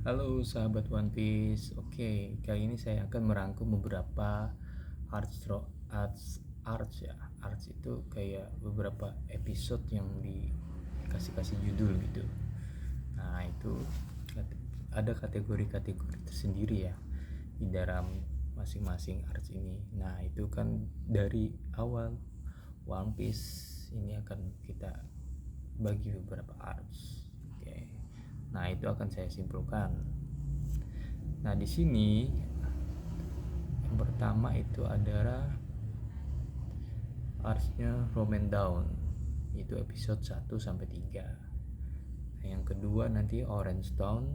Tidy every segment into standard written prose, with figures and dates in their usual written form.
Halo sahabat One Piece. Oke, kali ini saya akan merangkum beberapa arts ya. Arts itu kayak beberapa episode yang dikasih judul gitu. Nah, itu ada kategori-kategori tersendiri ya di dalam masing-masing arts ini. Nah, itu kan dari awal One Piece ini akan kita bagi beberapa arts. Oke. Nah, itu akan saya simpulkan. Nah, di sini yang pertama itu adalah artsnya Roman Down. Itu episode 1 sampai 3. Nah, yang kedua nanti Orange Town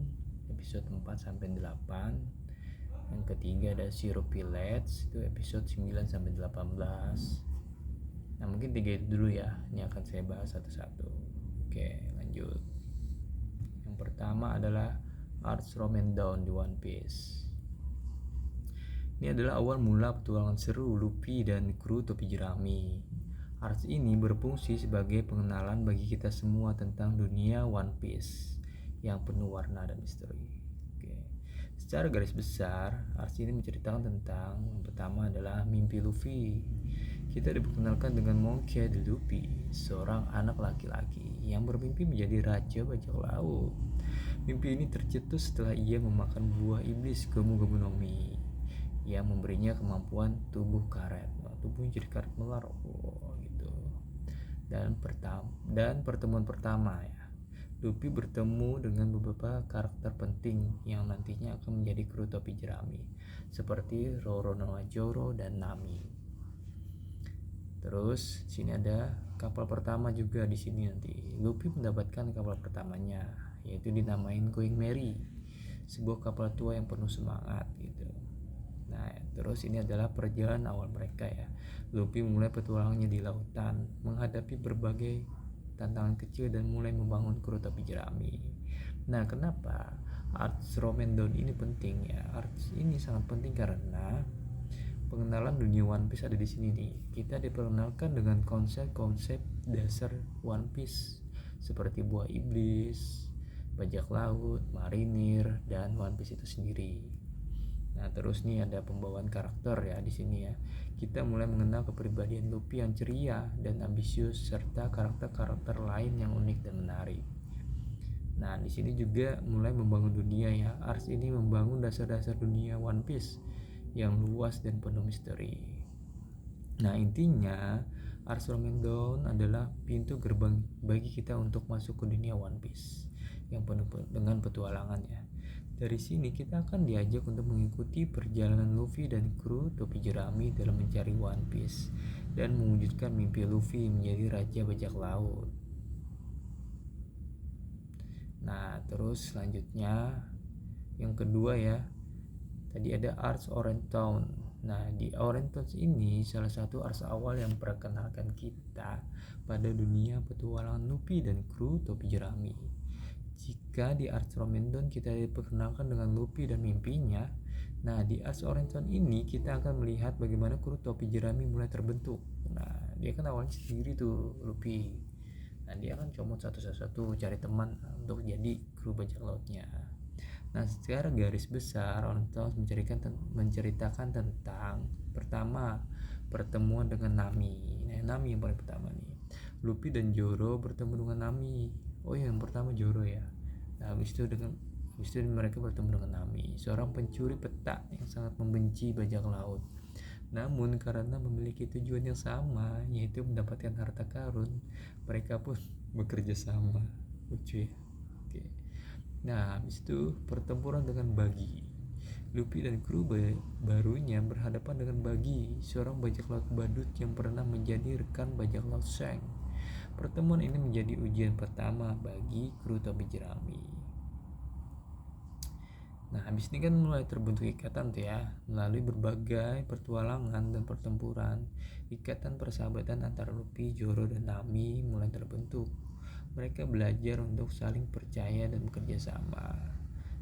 episode 4 sampai 8. Yang ketiga ada Zero Village itu episode 9 sampai 18. Nah, mungkin 3 itu dulu ya. Ini akan saya bahas satu-satu. Oke, lanjut. Yang pertama adalah Arts Roman Down di One Piece. Ini adalah awal mula petualangan seru Luffy dan kru topi jerami. Arts ini berfungsi sebagai pengenalan bagi kita semua tentang dunia One Piece yang penuh warna dan misteri. Oke. Secara garis besar, arts ini menceritakan tentang yang pertama adalah mimpi Luffy. Kita diperkenalkan dengan Monkey D. Luffy, seorang anak laki-laki yang bermimpi menjadi raja bajak laut. Mimpi ini tercetus setelah ia memakan buah iblis Gomu Gomu no Mi yang memberinya kemampuan tubuh karet. Tubuhnya jadi karet melar gitu. Dan pertemuan pertama ya, Luffy bertemu dengan beberapa karakter penting yang nantinya akan menjadi kru topi jerami seperti Roronoa Zoro dan Nami. Terus sini ada kapal pertama juga di sini nanti. Luffy mendapatkan kapal pertamanya yaitu dinamain Going Merry, sebuah kapal tua yang penuh semangat gitu. Nah, terus ini adalah perjalanan awal mereka ya. Luffy mulai petualangannya di lautan, menghadapi berbagai tantangan kecil dan mulai membangun kru topi jerami. Nah, kenapa Arts Roman Down ini penting ya? Arts ini sangat penting karena pengenalan dunia One Piece ada di sini nih. Kita diperkenalkan dengan konsep-konsep dasar One Piece seperti buah iblis, bajak laut, marinir, dan One Piece itu sendiri. Nah, terus nih ada pembawaan karakter ya di sini ya. Kita mulai mengenal kepribadian Luffy yang ceria dan ambisius serta karakter-karakter lain yang unik dan menarik. Nah, di sini juga mulai membangun dunia ya. Arcs ini membangun dasar-dasar dunia One Piece yang luas dan penuh misteri. Nah, intinya Arcs Roman Dawn adalah pintu gerbang bagi kita untuk masuk ke dunia One Piece yang penuh dengan petualangan ya. Dari sini kita akan diajak untuk mengikuti perjalanan Luffy dan kru topi jerami dalam mencari One Piece dan mewujudkan mimpi Luffy menjadi raja bajak laut. Nah, terus selanjutnya yang kedua ya, tadi ada Arts Orange Town. Nah, di Orange Town ini salah satu arts awal yang memperkenalkan kita pada dunia petualangan Luffy dan kru topi jerami. Jika di Arts Romendon kita diperkenalkan dengan Luffy dan mimpinya, nah di Arts Orenton ini kita akan melihat bagaimana kru topi jerami mulai terbentuk. Nah, dia kan awalnya sendiri tuh Luffy. Nah, dia kan comot satu-satu cari teman untuk jadi kru bajak lautnya. Nah, secara garis besar Orenton menceritakan tentang pertama pertemuan dengan Nami. Nah, Nami yang paling pertama nih. Luffy dan Zoro bertemu dengan Nami. Oh iya, yang pertama Zoro ya. Nah, habis itu mereka bertemu dengan Nami, seorang pencuri peta yang sangat membenci bajak laut. Namun karena memiliki tujuan yang sama, yaitu mendapatkan harta karun, mereka pun bekerja sama. Lucu ya. Oke. Nah, habis itu pertempuran dengan Buggy. Luffy dan kru barunya berhadapan dengan Buggy, seorang bajak laut badut yang pernah menjadi rekan bajak laut Shanks. Pertemuan ini menjadi ujian pertama bagi kru topi jerami. Nah, habis ini kan mulai terbentuk ikatan tuh ya, melalui berbagai pertualangan dan pertempuran. Ikatan persahabatan antara Luffy, Zoro, dan Nami mulai terbentuk. Mereka belajar untuk saling percaya dan bekerja sama.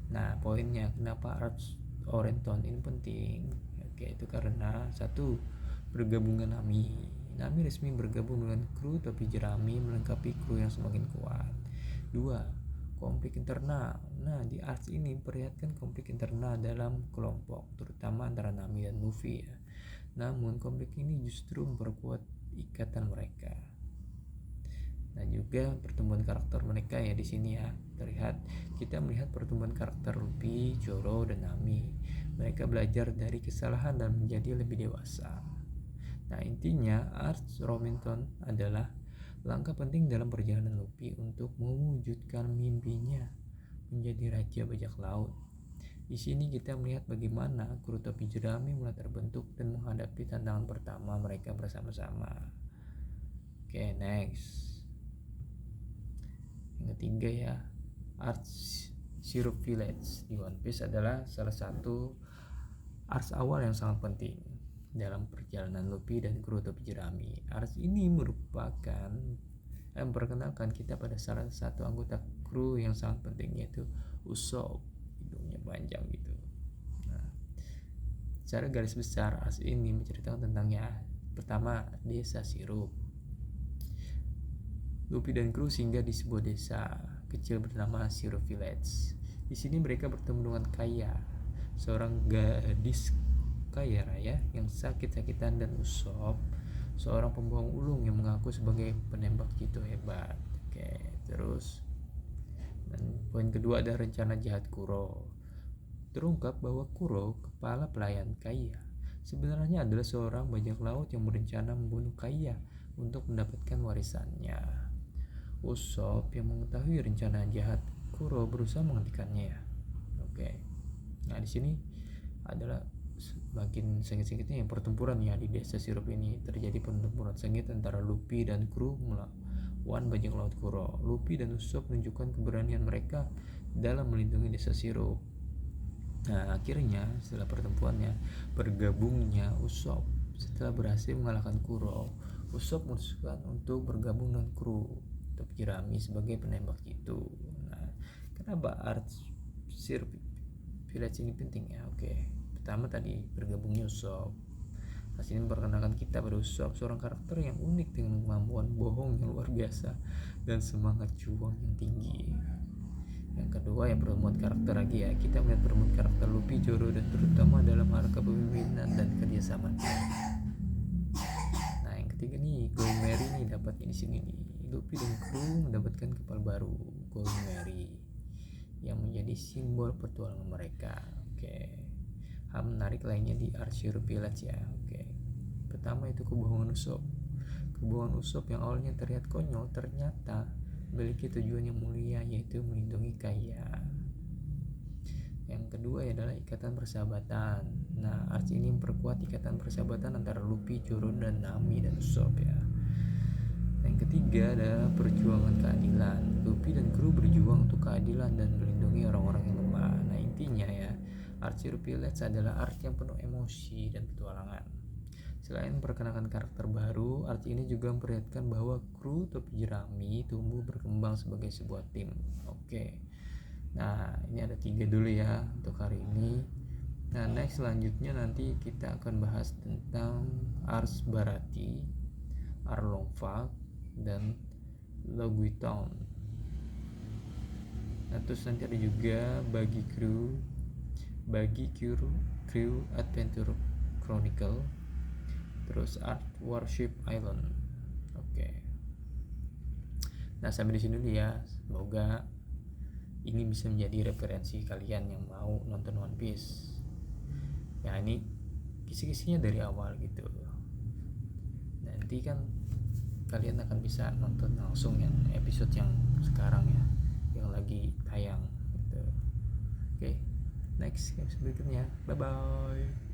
Nah, poinnya kenapa Arts Orenton ini penting? Oke, itu karena satu, bergabungnya Nami. Nami resmi bergabung dengan kru topi jerami melengkapi kru yang semakin kuat. Dua, konflik internal. Nah, di Arts ini memperlihatkan konflik internal dalam kelompok, terutama antara Nami dan Luffy ya. Namun konflik ini justru memperkuat ikatan mereka. Nah, juga pertumbuhan karakter mereka ya di sini ya terlihat. Kita melihat pertumbuhan karakter Luffy, Zoro, dan Nami. Mereka belajar dari kesalahan dan menjadi lebih dewasa. Nah, intinya Arts Rominton adalah langkah penting dalam perjalanan Luffy untuk mewujudkan mimpinya menjadi raja bajak laut. Di sini kita melihat bagaimana kru topi jerami mulai terbentuk dan menghadapi tantangan pertama mereka bersama-sama. Oke, next. Yang ketiga ya, Arts Syrup Village di One Piece adalah salah satu arts awal yang sangat penting dalam perjalanan Luffy dan kru topi jerami. Arts ini merupakan memperkenalkan kita pada salah satu anggota kru yang sangat penting, yaitu Usopp. Hidungnya panjang gitu. Nah, secara garis besar arts ini menceritakan tentangnya. Pertama, desa sirup. Luffy dan kru singgah di sebuah desa kecil bernama Syrup Village. Di sini mereka bertemu dengan Kaya, seorang gadis kaya raya yang sakit-sakitan, dan Usopp, seorang pembohong ulung yang mengaku sebagai penembak jitu hebat. Oke, terus dan poin kedua ada rencana jahat Kuro. Terungkap bahwa Kuro, kepala pelayan Kaya, sebenarnya adalah seorang bajak laut yang berencana membunuh Kaya untuk mendapatkan warisannya. Usopp yang mengetahui rencana jahat Kuro berusaha menghentikannya ya. Oke. Nah, di sini adalah semakin sengit-sengitnya yang pertempuran ya di desa sirup ini. Terjadi pertempuran sengit antara Luffy dan kru melawan bajak laut Kuro. Luffy dan Usopp menunjukkan keberanian mereka dalam melindungi desa sirup. Nah, akhirnya setelah pertempurannya bergabungnya Usopp setelah berhasil mengalahkan Kuro. Usopp memutuskan untuk bergabung dengan kru topi jerami sebagai penembak jitu. Nah, kenapa Arts Syrup Village ini penting ya? Oke. Pertama tadi bergabungnya Usopp. Arts ini memperkenalkan kita pada Usopp, seorang karakter yang unik dengan kemampuan bohong yang luar biasa dan semangat juang yang tinggi. Yang kedua yang pertemuan karakter lagi ya. Kita melihat pertemuan karakter Luffy, Zoro, dan terutama dalam hal kepemimpinan dan kerjasama. Nah, yang ketiga nih, Going Merry nih dapatnya di sini nih. Luffy dan kru mendapatkan kapal baru, Going Merry, yang menjadi simbol petualangan mereka. Oke. Hal menarik lainnya di Arts Syrup Village ya. Oke. Pertama itu kebohongan Usopp. Kebohongan Usopp yang awalnya terlihat konyol ternyata memiliki tujuan yang mulia, yaitu melindungi Kaya. Yang kedua adalah ikatan persahabatan. Nah, Arts ini memperkuat ikatan persahabatan antara Luffy, Zoro, dan Nami dan Usopp ya. Yang ketiga adalah perjuangan keadilan. Luffy dan kru berjuang untuk keadilan dan melindungi orang-orang yang lemah. Nah, intinya ya, Arts Syrup Village adalah art yang penuh emosi dan petualangan. Selain memperkenalkan karakter baru, art ini juga memperlihatkan bahwa kru topi jerami tumbuh berkembang sebagai sebuah tim. Oke. Nah, ini ada 3 dulu ya untuk hari ini. Nah, next selanjutnya nanti kita akan bahas tentang Ars Barati, Arlong dan Logui Town. Nah, terus nanti ada juga bagi kru Adventure Chronicle, terus Art Warship Island. Oke. Nah, sampai di sini dulu ya. Semoga ini bisa menjadi referensi kalian yang mau nonton One Piece. Ya, ini kisi-kisinya dari awal gitu. Nanti kan kalian akan bisa nonton langsung yang episode yang sekarang ya, yang lagi tayang gitu. Oke, next episode berikutnya. Bye bye.